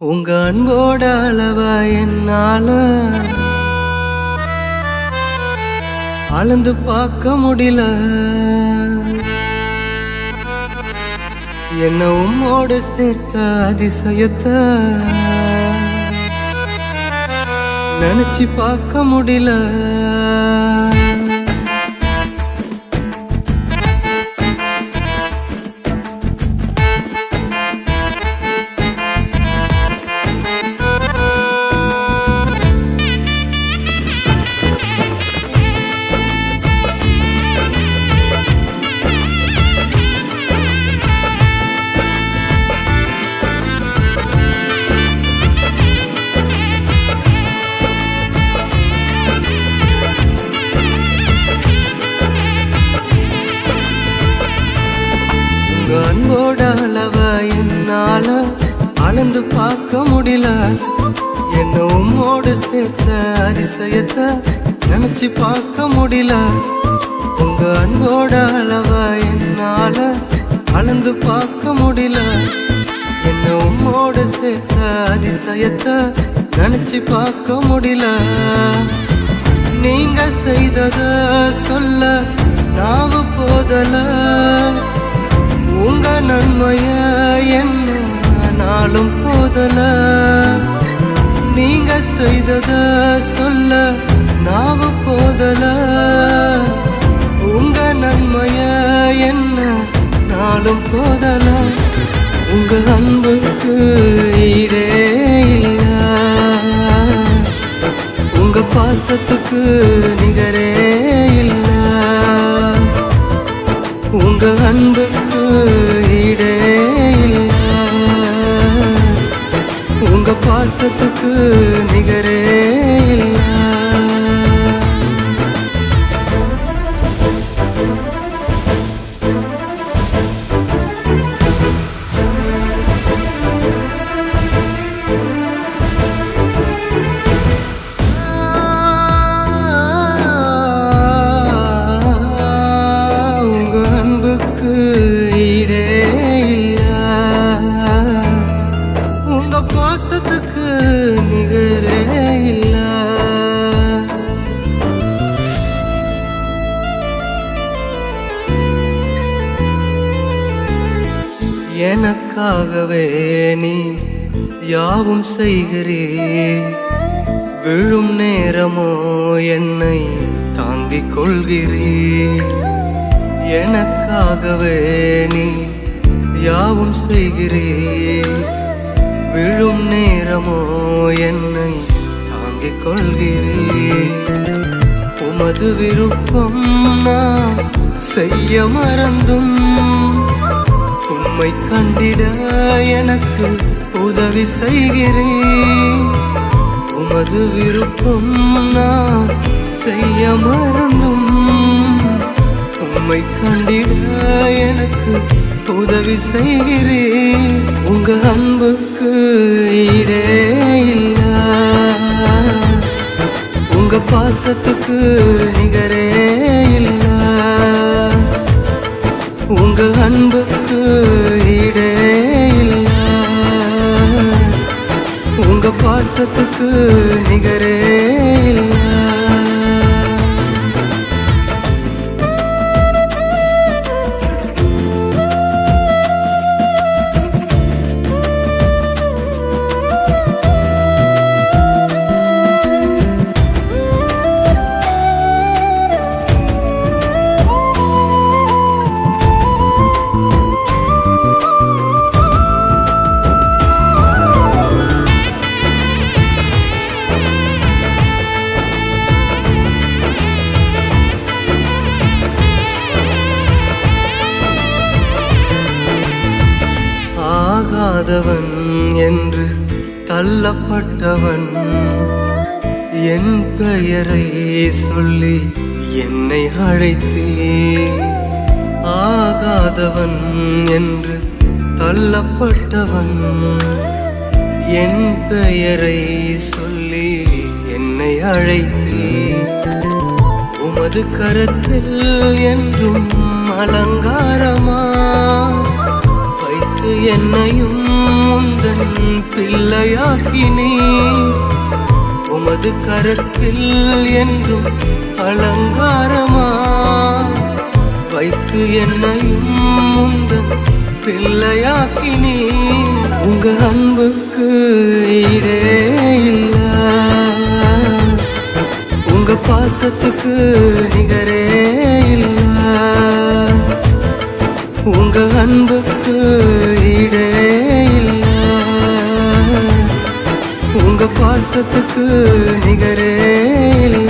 உங்க அன்போட அளவா என்னால அளந்து பார்க்க முடியல. என்ன உம்மோடு சேர்த்த அதிசயத்தை நினைச்சு பார்க்க முடியல. அன்போட அளவா என்னால அளந்து பார்க்க முடியல. என்ன உம்மோடு சேர்த்த அதிசயத்தை நினைச்சு பார்க்க முடியல. உங்க அன்போட அளவா என்னால அளந்து பார்க்க முடியல. என்ன உம்மோடு சேர்த்த அதிசயத்தை நினைச்சு பார்க்க முடியல. நீங்க செய்தத சொல்ல நாவு போதல. உங்க நன்மைய என்ன நாளும் போதல. நீங்க செய்தத சொல்ல நாவு போதல. உங்க நன்மைய என்ன நாளும் போதல. உங்க அன்புக்கு ஈடே இல்ல. உங்க பாசத்துக்கு நிகரே இல்ல. உங்க அன்புக்கு ஈடே இல்ல. உங்க பாசத்துக்கு நிகரே இல்ல. பாசத்துக்கு நிகரே இல்ல. எனக்காகவே நீ யாவும் செய்கிறீ. விழும் நேரமோ என்னை தாங்கிக் கொள்கிறீ. எனக்காகவே நீ யாவும் செய்கிறீ. விழும் நேரமோ என்னை தாங்கிக் கொள்கிறீர். உமது விருப்பம் நான் செய்ய மறந்தும் உம்மை கண்டிட எனக்கு உதவி செய்கிறீர். உமது விருப்பம் நான் செய்ய மறந்தும் உம்மை கண்டிட எனக்கு உதவி செய்கிறீர். உங்க அன்புக்கு ஈடே இல்ல. உங்க பாசத்துக்கு நிகரே இல்ல. உங்க அன்புக்கு ஈடே இல்ல. உங்க பாசத்துக்கு நிகரே இல்ல. ஆகாதவன் என்று தள்ளப்பட்டவன் என் பெயரை சொல்லி என்னை அழைத்தே. ஆகாதவன் என்று தள்ளப்பட்டவன் என் பெயரை சொல்லி என்னை அழைத்தே. உமது கரத்தில் என்றும் அலங்காரமா வைத்து என்னையும் உந்தன் பிள்ளையாக்கினே. உமது கரத்தில் என்றும் அலங்காரமா வைத்து என்னையும் உந்தன் பிள்ளையாக்கினே. உங்க அன்புக்கு ஈடே இல்ல, உங்க பாசத்துக்கு நிகரே இல்ல. உங்க அன்புக்கு ஈடே இல்ல, உங்க பாசத்துக்கு நிகரே இல்ல.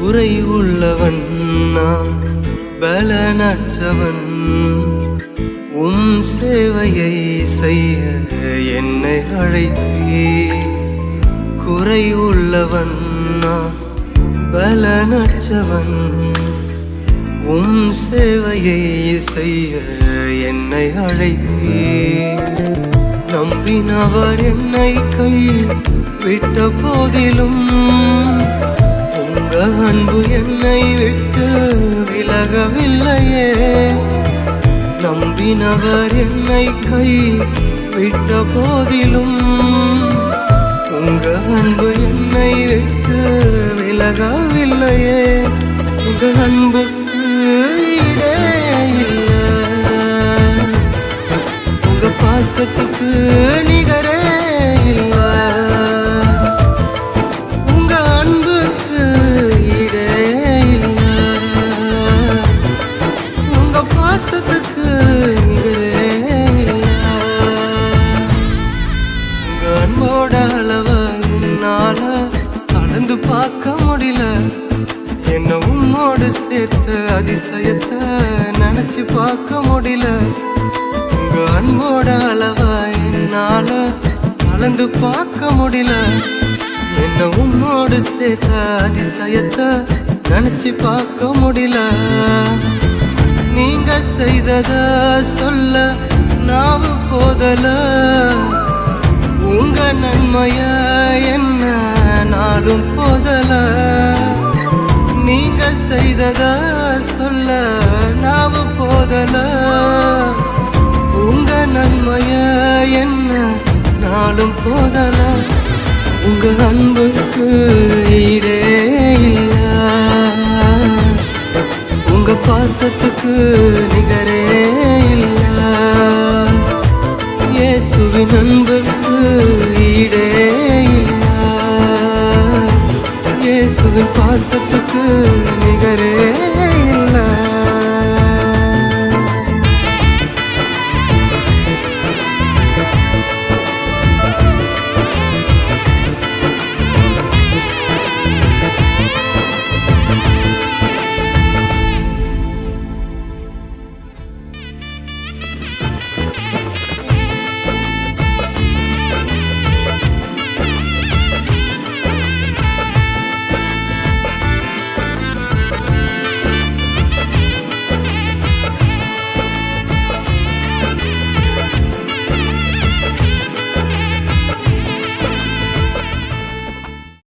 குறை உள்ளவன் நான் பலனற்றவன், உம் சேவையை செய்ய என்னை அழைத்தே. குறை உள்ளவன் நான் பலனற்றவன், உம் சேவையை செய்ய என்னை அழைத்தே. நம்பினவர் என்னை கை விட்ட போதிலும் உங்க அன்பு என்னை விட்டு விலகவில்லையே. நம்பினவர் என்னை கை விட்ட போதிலும் உங்க அன்பு என்னை விட்டு விலகவில்லையே. உங்க அன்புக்கு ஈடே இல்ல, உங்க பாசத்துக்கு நிகரே இல்ல. அன்போட அளவ என்னால அளந்து பார்க்க முடியல, என்ன உன்னோடு சேர்த்த அதிசயத்தை நினைச்சு பார்க்க முடியல. உங்க அன்போட அளவ என்னால அளந்து பார்க்க முடியல, என்ன உன்னோடு சேர்த்த அதிசயத்தை நினைச்சு பார்க்க முடியல. நீங்க செய்தத சொல்ல நாவு போதல, உங்க நன்மைய என்ன நாளும் போதல. நீங்க செய்தத சொல்ல நாவு போதல, உங்க நன்மைய என்ன நாளும் போதல. உங்க அன்புக்கு ஈடே இல்ல, உங்க பாசத்துக்கு நிகரே இல்ல. இயேசுவின் அன்புக்கு ஈடே இல்ல, இயேசுவின் பாச